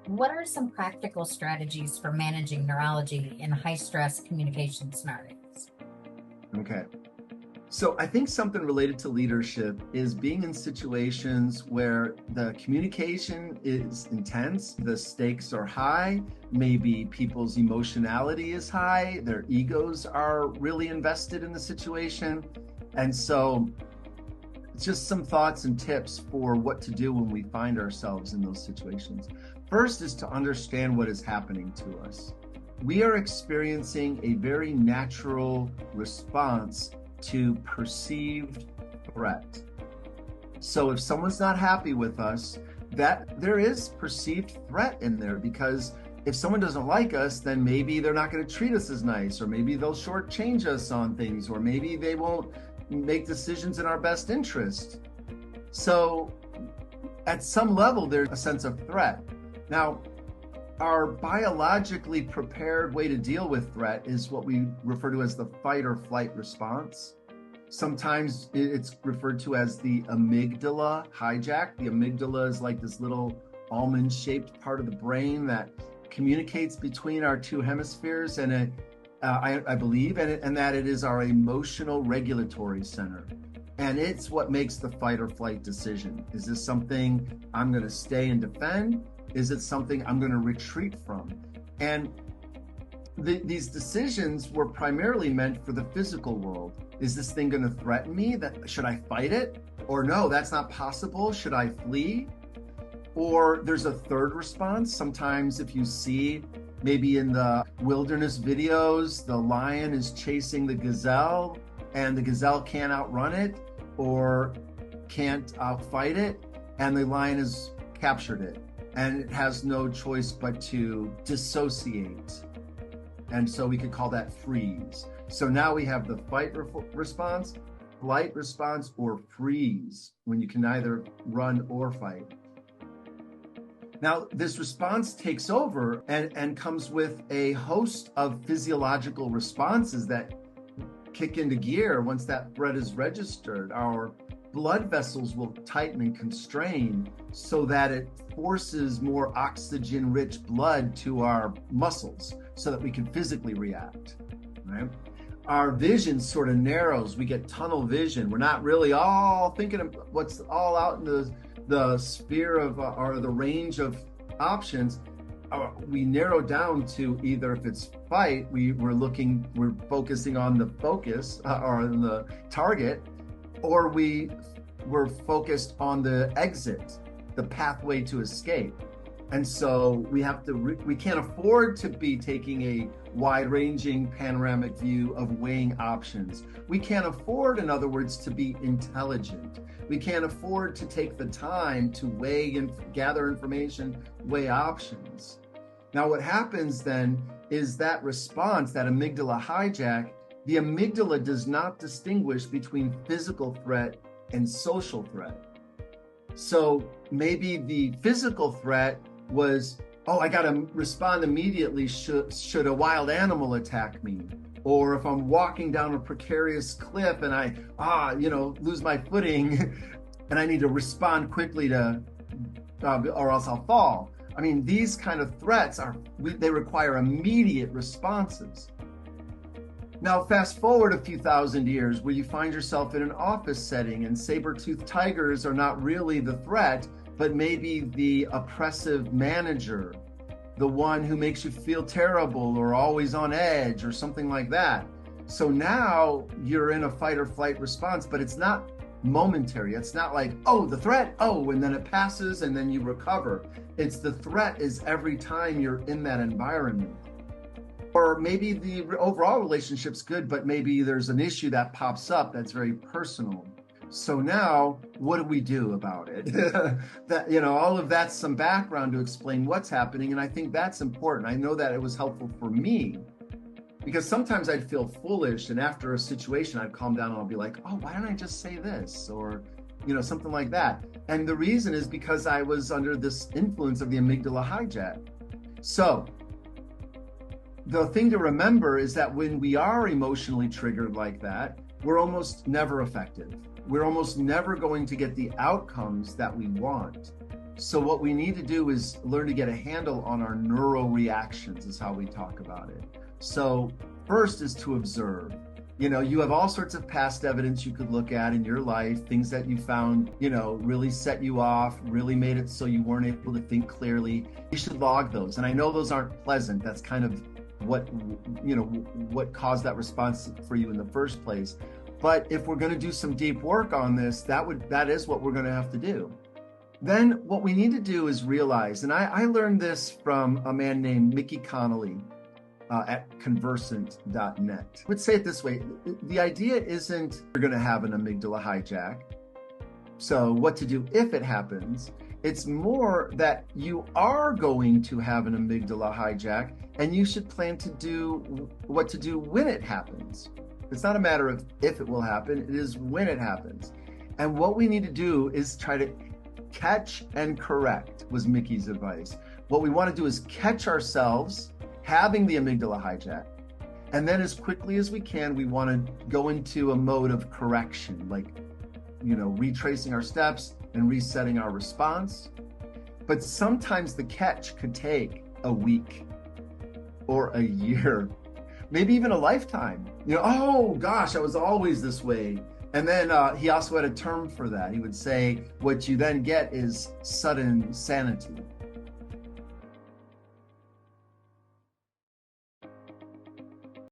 What are some practical strategies for managing neurology in high stress communication scenarios? Okay. So I think something related to leadership is being in situations where the communication is intense, the stakes are high, maybe people's emotionality is high, their egos are really invested in the situation. And so just some thoughts and tips for what to do when we find ourselves in those situations. First is to understand what is happening to us. We are experiencing a very natural response to perceived threat. So if someone's not happy with us, that there is perceived threat in there, because if someone doesn't like us, then maybe they're not going to treat us as nice, or maybe they'll shortchange us on things, or maybe they won't make decisions in our best interest. So at some level, there's a sense of threat. Now, our biologically prepared way to deal with threat is what we refer to as the fight or flight response. Sometimes it's referred to as the amygdala hijack. The amygdala is like this little almond-shaped part of the brain that communicates between our two hemispheres, and I believe, and that it is our emotional regulatory center. And it's what makes the fight or flight decision. Is this something I'm going to stay and defend? Is it something I'm going to retreat from? And these decisions were primarily meant for the physical world. Is this thing going to threaten me? Should I fight it? Or no, that's not possible. Should I flee? Or there's a third response. Sometimes if you see maybe in the wilderness videos, the lion is chasing the gazelle and the gazelle can't outrun it or can't outfight it, and the lion has captured it and it has no choice but to dissociate. And so we could call that freeze. So now we have the fight response, flight response, or freeze, when you can neither run or fight. Now, this response takes over and comes with a host of physiological responses that kick into gear once that threat is registered. Our blood vessels will tighten and constrain so that it forces more oxygen-rich blood to our muscles so that we can physically react, right? Our vision sort of narrows. We get tunnel vision. We're not really all thinking of what's all out in the sphere of or the range of options. We narrow down to either, if it's fight, we're focusing on the focus or on the target, or we're focused on the exit, the pathway to escape. And so we can't afford to be taking a wide-ranging panoramic view of weighing options. We can't afford, in other words, to be intelligent. We can't afford to take the time to weigh and gather information, weigh options. Now, what happens then is that response, that amygdala hijack, the amygdala does not distinguish between physical threat and social threat. So maybe the physical threat was, oh, I got to respond immediately should a wild animal attack me. Or if I'm walking down a precarious cliff and I lose my footing and I need to respond quickly or else I'll fall. I mean, these kind of threats they require immediate responses. Now, fast forward a few thousand years where you find yourself in an office setting and saber-toothed tigers are not really the threat, but maybe the oppressive manager, the one who makes you feel terrible or always on edge or something like that. So now you're in a fight or flight response, but it's not momentary. It's not like, oh, the threat, oh, and then it passes and then you recover. It's the threat is every time you're in that environment. Or maybe the overall relationship's good, but maybe there's an issue that pops up that's very personal. So now, what do we do about it? All of that's some background to explain what's happening, and I think that's important. I know that it was helpful for me because sometimes I'd feel foolish, and after a situation, I'd calm down and I'll be like, oh, why don't I just say this? Or, something like that. And the reason is because I was under this influence of the amygdala hijack. So the thing to remember is that when we are emotionally triggered like that, we're almost never effective. We're almost never going to get the outcomes that we want. So what we need to do is learn to get a handle on our neural reactions, is how we talk about it. So first is to observe. You have all sorts of past evidence you could look at in your life, things that you found, really set you off, really made it so you weren't able to think clearly. You should log those. And I know those aren't pleasant. That's kind of what caused that response for you in the first place. But if we're going to do some deep work on this, that is what we're going to have to do. Then what we need to do is realize, and I learned this from a man named Mickey Connolly at conversant.net. I would say it this way. The idea isn't you're going to have an amygdala hijack. So what to do if it happens. It's more that you are going to have an amygdala hijack, and you should plan to do what to do when it happens. It's not a matter of if it will happen, it is when it happens. And what we need to do is try to catch and correct, was Mickey's advice. What we want to do is catch ourselves having the amygdala hijack. And then as quickly as we can, we want to go into a mode of correction, like, retracing our steps and resetting our response. But sometimes the catch could take a week or a year, maybe even a lifetime. Oh gosh, I was always this way. And then he also had a term for that. He would say, what you then get is sudden sanity.